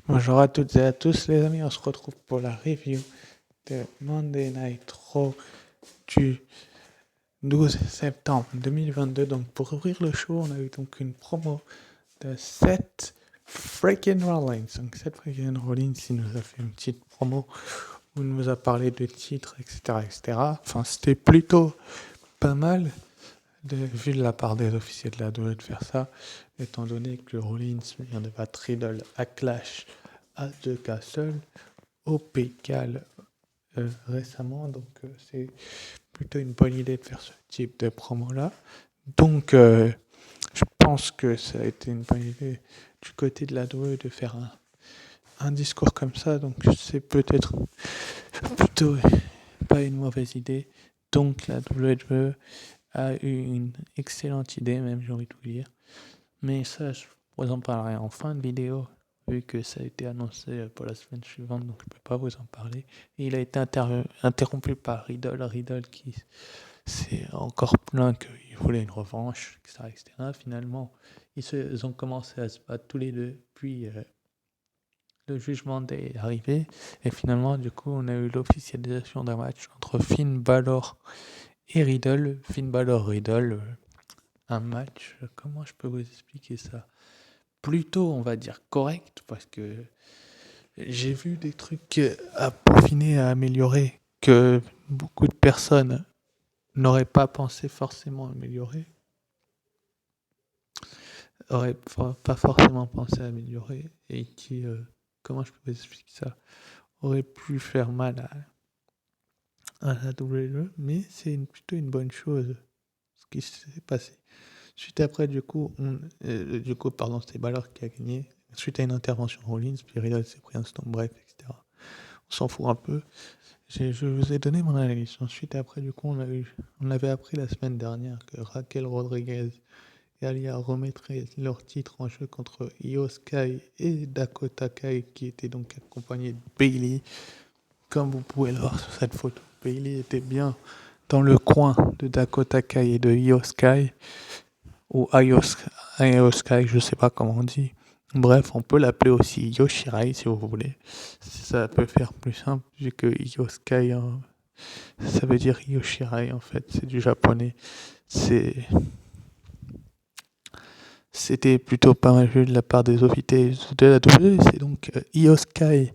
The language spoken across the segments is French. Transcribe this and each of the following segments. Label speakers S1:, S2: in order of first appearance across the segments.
S1: Bonjour à toutes et à tous les amis, on se retrouve pour la review de Monday Night Raw du 12 septembre 2022. Donc pour ouvrir le show, on a eu donc une promo de Seth freaking Rollins. Donc Seth freaking Rollins, il nous a fait une petite promo où il nous a parlé de titres, etc. etc. Enfin, c'était plutôt pas mal vu de la part des officiers de la WWE de faire ça, étant donné que Rollins vient de battre Riddle à Clash à 2 cas seuls au Pécal récemment, donc c'est plutôt une bonne idée de faire ce type de promo-là. Donc je pense que ça a été une bonne idée du côté de la WWE de faire un discours comme ça, donc c'est peut-être plutôt pas une mauvaise idée. Donc la WWE a eu une excellente idée, même j'ai envie de vous dire. Mais ça, je vous en parlerai en fin de vidéo, vu que ça a été annoncé pour la semaine suivante, donc je ne peux pas vous en parler. Et il a été interrompu par Riddle qui s'est encore plaint qu'il voulait une revanche, etc., etc. Finalement, ils ont commencé à se battre tous les deux, puis le jugement est arrivé, et finalement, du coup, on a eu l'officialisation d'un match entre Finn Balor et Riddle. Finn Balor, Riddle, un match, comment je peux vous expliquer ça? Plutôt, on va dire, correct, parce que j'ai vu des trucs à peaufiner, à améliorer, que beaucoup de personnes n'auraient pas pensé forcément améliorer, n'auraient pas forcément pensé améliorer, et qui, comment je peux vous expliquer ça, auraient pu faire mal à la WWE, mais c'est plutôt une bonne chose ce qui s'est passé. Suite après, du coup, c'est Balor qui a gagné. Suite à une intervention de Rollins, puis Riddle s'est pris un stomp, bref, etc. On s'en fout un peu. Je vous ai donné mon analyse. Ensuite, après, du coup, on avait appris la semaine dernière que Raquel Rodriguez et Alia remettraient leur titre en jeu contre Io Sky et Dakota Kai, qui étaient donc accompagnés de Bayley. Comme vous pouvez le voir sur cette photo, Bayley était bien dans le coin de Dakota Kai et de Io Sky, ou Io Sky, je sais pas comment on dit. Bref, on peut l'appeler aussi Yoshirai si vous voulez. Ça peut faire plus simple, vu que Yoskai, ça veut dire Yoshirai en fait, c'est du japonais. C'était plutôt pas mal vu de la part des officiers de la WWE. C'est donc Io Sky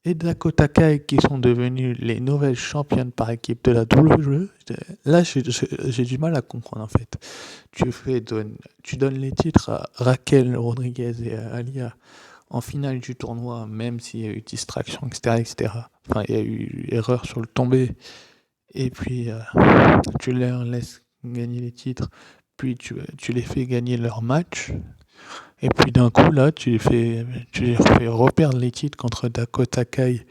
S1: et Dakota Kai qui sont devenus les nouvelles championnes par équipe de la WWE. Là, j'ai du mal à comprendre en fait. Tu donnes les titres à Raquel Rodriguez et à Alia en finale du tournoi, même s'il y a eu distraction, etc., etc. Enfin, il y a eu erreur sur le tombé. Et puis, tu leur laisses gagner les titres, puis tu les fais gagner leur match. Et puis d'un coup, là, tu les fais reperdre les titres contre Dakota Kai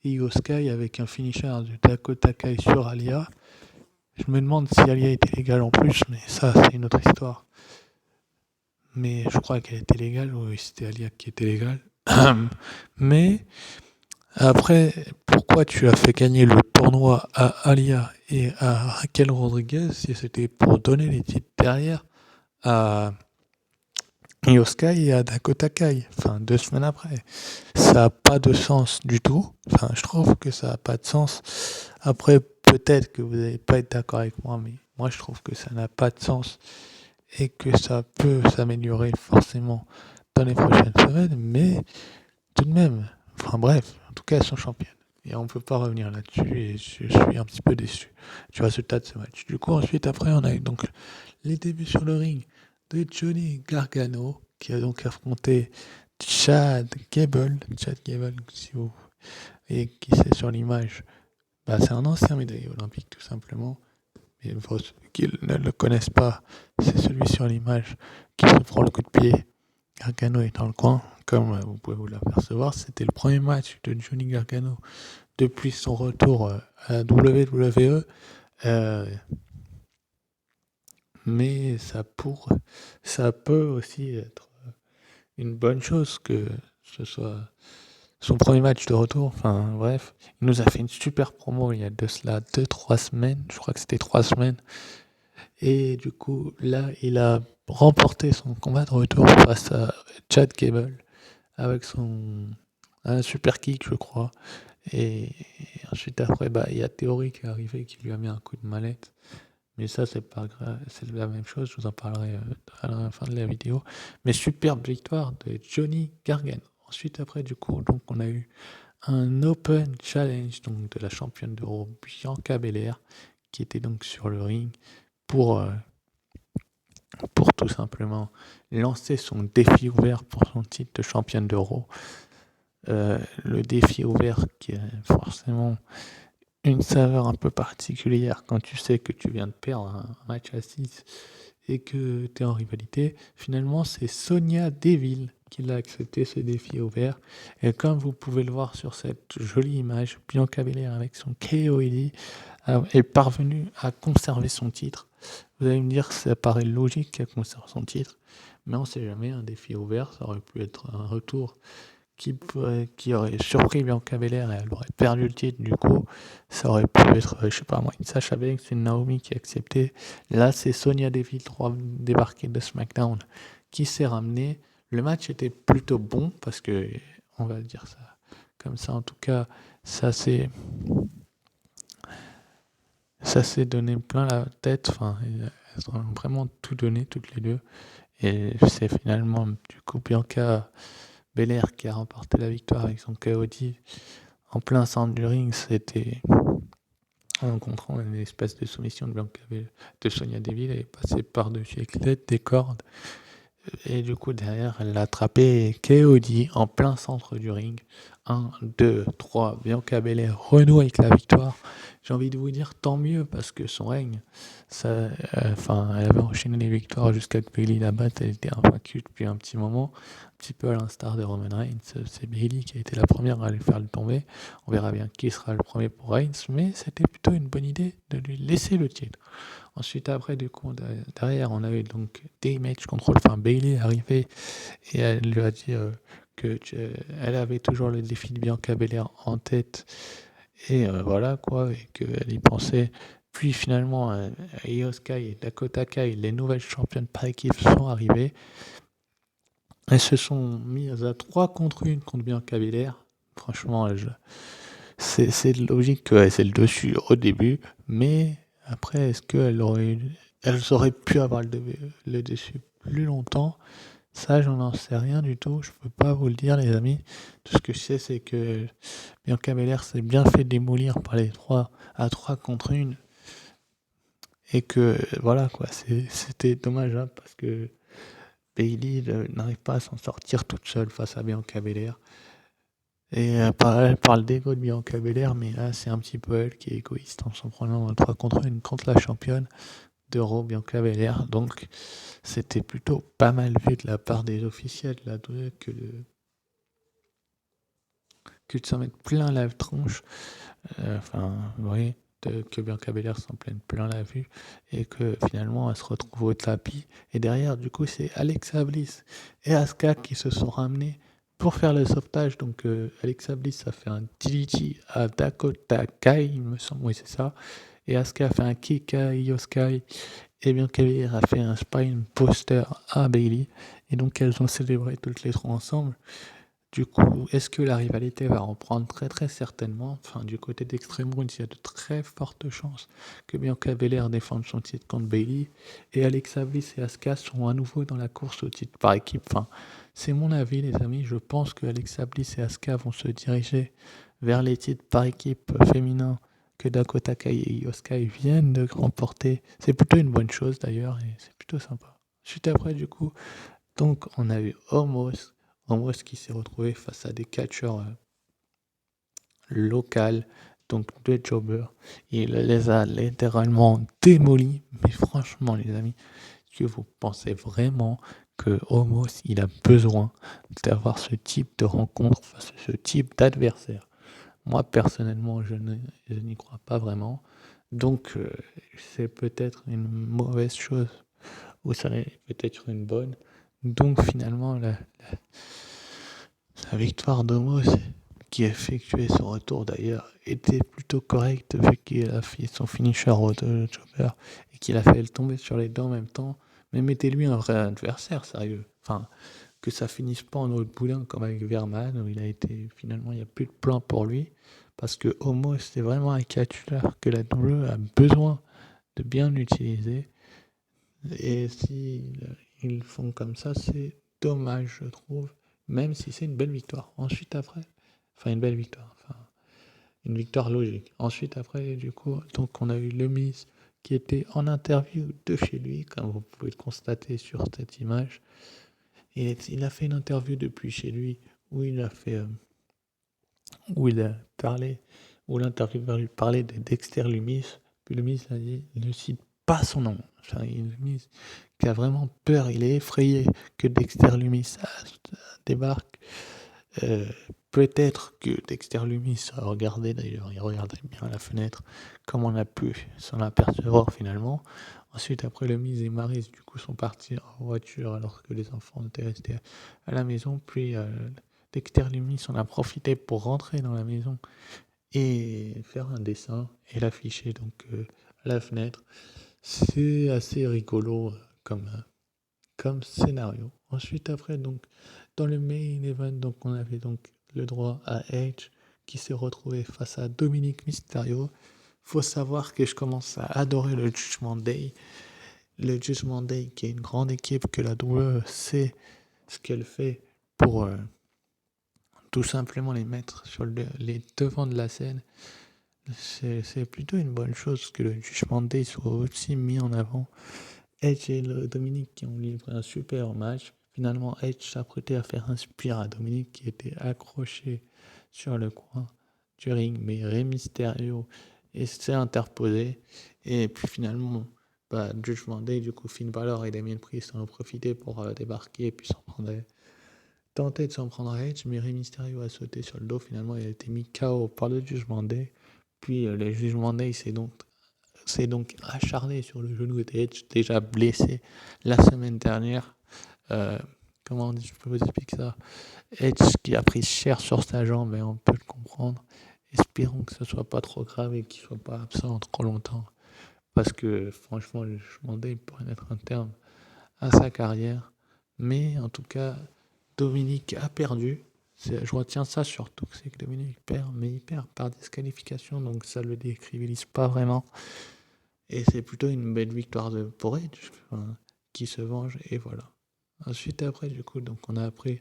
S1: et Io Sky avec un finisher de Dakota Kai sur Alia. Je me demande si Alia était légale en plus, mais ça, c'est une autre histoire. Mais je crois qu'elle était légale, ou c'était Alia qui était légale. Mais après, pourquoi tu as fait gagner le tournoi à Alia et à Raquel Rodriguez si c'était pour donner les titres derrière à Io Sky et à Dakota Kai, enfin 2 semaines après? Ça n'a pas de sens du tout. Enfin, je trouve que ça n'a pas de sens. Après, peut-être que vous n'allez pas être d'accord avec moi, mais moi je trouve que ça n'a pas de sens et que ça peut s'améliorer forcément dans les prochaines semaines, mais tout de même, enfin bref, en tout cas elles sont championnes. Et on ne peut pas revenir là-dessus et je suis un petit peu déçu du résultat de ce match. Du coup, ensuite, après, on a eu donc les débuts sur le ring de Johnny Gargano qui a donc affronté Chad Gable, si vous voyez qui c'est sur l'image, bah, c'est un ancien médaillé olympique tout simplement. Mais pour ceux qui ne le connaissent pas, c'est celui sur l'image qui se prend le coup de pied. Gargano est dans le coin, comme vous pouvez vous l'apercevoir. C'était le premier match de Johnny Gargano depuis son retour à la WWE. Mais ça peut aussi être une bonne chose que ce soit son premier match de retour. Enfin bref, il nous a fait une super promo il y a de cela 2-3 semaines. Je crois que c'était 3 semaines. Et du coup, là, il a remporté son combat de retour face à Chad Gable avec son un super kick, je crois. Et ensuite, après, il y a Théorie qui est arrivé, qui lui a mis un coup de mallette. Mais ça, c'est pas grave, c'est la même chose, je vous en parlerai à la fin de la vidéo. Mais superbe victoire de Johnny Gargano. Ensuite, après, du coup, donc, on a eu un Open Challenge donc, de la championne d'Euro Bianca Belair, qui était donc sur le ring pour tout simplement lancer son défi ouvert pour son titre de championne d'Euro. Le défi ouvert qui a forcément une saveur un peu particulière quand tu sais que tu viens de perdre un match à 6 et que tu es en rivalité. Finalement, c'est Sonya Deville qui l'a accepté ce défi ouvert. Et comme vous pouvez le voir sur cette jolie image, Bianca Belair avec son KOD est parvenue à conserver son titre. Vous allez me dire que ça paraît logique qu'elle conserve son titre, mais on ne sait jamais, un défi ouvert, ça aurait pu être un retour qui aurait surpris Bianca Belair et elle aurait perdu le titre. Du coup, ça aurait pu être, je sais pas moi, une Sasha Banks, une Naomi qui a accepté. Là, c'est Sonya Deville, 3 débarquée de SmackDown, qui s'est ramenée. Le match était plutôt bon parce que, on va dire ça comme ça, en tout cas, ça s'est donné plein la tête. Enfin, elles ont vraiment tout donné toutes les deux. Et c'est finalement du coup Bianca Belair qui a remporté la victoire avec son KOD en plein centre du ring. C'était en rencontrant une espèce de soumission de Sonya Deville. Elle est passée par-dessus avec l'aide des cordes. Et du coup, derrière, elle l'a attrapé KOD en plein centre du ring. 1, 2, 3, Bianca Belair renoue avec la victoire. J'ai envie de vous dire tant mieux parce que son règne, elle avait enchaîné les victoires jusqu'à que Bayley la batte. Elle était invaincue depuis un petit moment, un petit peu à l'instar de Roman Reigns. C'est Bayley qui a été la première à lui faire le tomber. On verra bien qui sera le premier pour Reigns, mais c'était plutôt une bonne idée de lui laisser le titre. Ensuite, après, du coup, derrière, on avait donc Damage Control. Enfin, Bayley est arrivée et elle lui a dit qu'elle avait toujours le défi de Bianca Belair en tête. Et voilà, quoi, et qu'elle y pensait. Puis finalement, Io Sky et Dakota Kai, les nouvelles championnes par équipe, sont arrivées. Elles se sont mises à 3 contre 1 contre Bianca Belair. Franchement, c'est logique qu'elles aient le dessus au début, mais après, est-ce qu'elles auraient pu avoir le dessus plus longtemps? Ça, j'en sais rien du tout. Je peux pas vous le dire, les amis. Tout ce que je sais, c'est que Bianca Belair s'est bien fait démolir par les 3 à 3 contre 1. Et que, voilà, quoi. C'était dommageable parce que Bayley n'arrive pas à s'en sortir toute seule face à Bianca Belair. Et elle parle d'ego de Bianca Belair, mais là, c'est un petit peu elle qui est égoïste en s'en prenant 3 contre 1 contre la championne d'Euro, Bianca Belair. Donc, c'était plutôt pas mal vu de la part des officiels là, que de s'en mettre plein la tronche. Oui, que Bianca Belair s'en prenne plein la vue et que finalement elle se retrouve au tapis. Et derrière, du coup, c'est Alexa Bliss et Asuka qui se sont ramenés pour faire le sauvetage. Donc, Alexa Bliss a fait un DDT à Dakota Kai, il me semble, oui, c'est ça. Et Asuka a fait un kick à Io Sky. Et Bianca Belair a fait un spine poster à Bayley. Et donc, elles ont célébré toutes les 3 ensemble. Du coup, est-ce que la rivalité va reprendre? Très très certainement. Enfin, du côté d'Extreme Rules, il y a de très fortes chances que Bianca Belair défende son titre contre Bayley et Alexa Bliss et Asuka sont à nouveau dans la course au titre par équipe. Enfin, c'est mon avis, les amis. Je pense que Alexa Bliss et Asuka vont se diriger vers les titres par équipe féminins que Dakota Kai et Io Sky viennent de remporter. C'est plutôt une bonne chose d'ailleurs et c'est plutôt sympa. Suite après, du coup, donc on a eu Omos qui s'est retrouvé face à des catcheurs locaux, donc deux jobbers. Il les a littéralement démolis. Mais franchement, les amis, est-ce que vous pensez vraiment que Omos il a besoin d'avoir ce type de rencontre face à ce type d'adversaire? Moi, personnellement, je n'y crois pas vraiment. Donc, c'est peut-être une mauvaise chose ou ça est peut-être une bonne. Donc, finalement, la victoire d'Omos, qui a effectué son retour d'ailleurs, était plutôt correcte vu qu'il a fait son finisher au Jobber et qu'il a fait le tomber sur les deux en même temps. Mais mettez-lui un vrai adversaire, sérieux. Enfin, que ça finisse pas en autre boudin comme avec Verman, où finalement, il n'y a plus de plan pour lui, parce que Homo, c'est vraiment un catcheur que la WWE a besoin de bien utiliser. Et si ils font comme ça, c'est dommage, je trouve, même si c'est une belle victoire. Ensuite, après, une belle victoire, une victoire logique. Ensuite, après, du coup, donc on a eu le Miz qui était en interview de chez lui, comme vous pouvez le constater sur cette image. Il a fait une interview depuis chez lui où il a fait, où il a parlé, où l'intervieweur lui parlait de Dexter Lumis. Puis le Miz a dit, ne cite pas son nom. Le Miz qui a vraiment peur, il est effrayé que Dexter Lumis débarque. Peut-être que Dexter Lumis a regardé, d'ailleurs, il regardait bien à la fenêtre, comme on a pu s'en apercevoir finalement. Ensuite, après, le Miz et Maryse, du coup, sont partis en voiture alors que les enfants étaient restés à la maison. Puis, Dexter Lumis en a profité pour rentrer dans la maison et faire un dessin et l'afficher donc à la fenêtre. C'est assez rigolo comme scénario. Ensuite, après, donc, dans le main event, donc, on avait donc le droit à Edge qui s'est retrouvé face à Dominic Mysterio. Faut savoir que je commence à adorer le Judgment Day. Le Judgment Day qui est une grande équipe que la WWE sait ce qu'elle fait pour tout simplement les mettre sur les devants de la scène. C'est plutôt une bonne chose que le Judgment Day soit aussi mis en avant. Edge et Dominique qui ont livré un super match. Finalement, Edge s'apprêtait à faire un spear à Dominique qui était accroché sur le coin du ring, mais Rey Mysterio s'est interposé. Et puis finalement, Judgment Day, du coup, Finn Balor et Damien Priest en ont profité pour débarquer et puis tenter de s'en prendre à Edge, mais Rey Mysterio a sauté sur le dos. Finalement, il a été mis KO par le Judgment Day. Puis le Judgment Day s'est donc acharné sur le genou d'Edge, déjà blessé la semaine dernière. Comment je peux vous expliquer ça? Edge qui a pris cher sur sa jambe, et on peut le comprendre. Espérons que ce soit pas trop grave et qu'il soit pas absent trop longtemps. Parce que franchement, le Judgment Day pourrait mettre un terme à sa carrière. Mais en tout cas, Dominique a perdu. Je retiens ça surtout, c'est que Dominique perd, mais il perd par disqualification, donc ça le décrédibilise pas vraiment. Et c'est plutôt une belle victoire pour Edge, qui se venge, et voilà. Ensuite, après, du coup, donc on a appris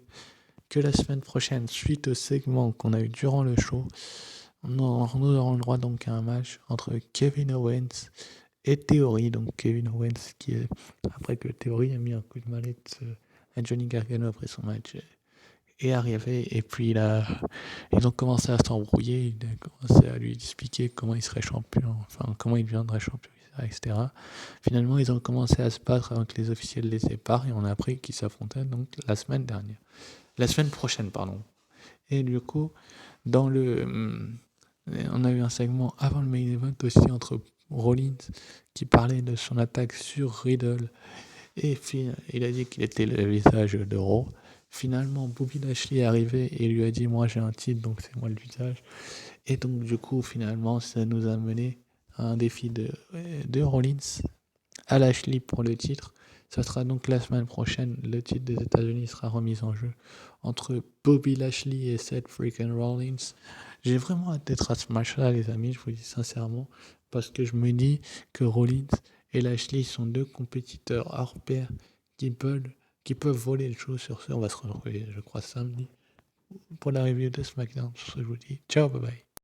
S1: que la semaine prochaine, suite au segment qu'on a eu durant le show, nous aurons le droit donc à un match entre Kevin Owens et Theory. Donc Kevin Owens qui est, après que Theory a mis un coup de mallette à Johnny Gargano après son match, est arrivé, et puis ils ont commencé à s'embrouiller, ils ont commencé à lui expliquer comment il serait champion, comment il deviendrait champion, etc. Finalement, ils ont commencé à se battre avant que les officiels les séparent, et on a appris qu'ils s'affrontaient donc la semaine prochaine, pardon. Et du coup, on a eu un segment avant le main event aussi entre Rollins qui parlait de son attaque sur Riddle, et il a dit qu'il était le visage de Raw. Finalement, Bobby Lashley est arrivé et lui a dit « Moi, j'ai un titre, donc c'est moi le visage ». Et donc, du coup, finalement, ça nous a mené à un défi de Rollins à Lashley pour le titre. Ça sera donc la semaine prochaine. Le titre des États-Unis sera remis en jeu entre Bobby Lashley et Seth freaking Rollins. J'ai vraiment hâte d'être à ce match-là, les amis, je vous dis sincèrement, parce que je me dis que Rollins et Lashley sont deux compétiteurs hors pair qui peuvent voler le show. Sur ce, on va se retrouver, je crois, samedi pour la review de SmackDown. Sur ce, je vous dis ciao, bye bye.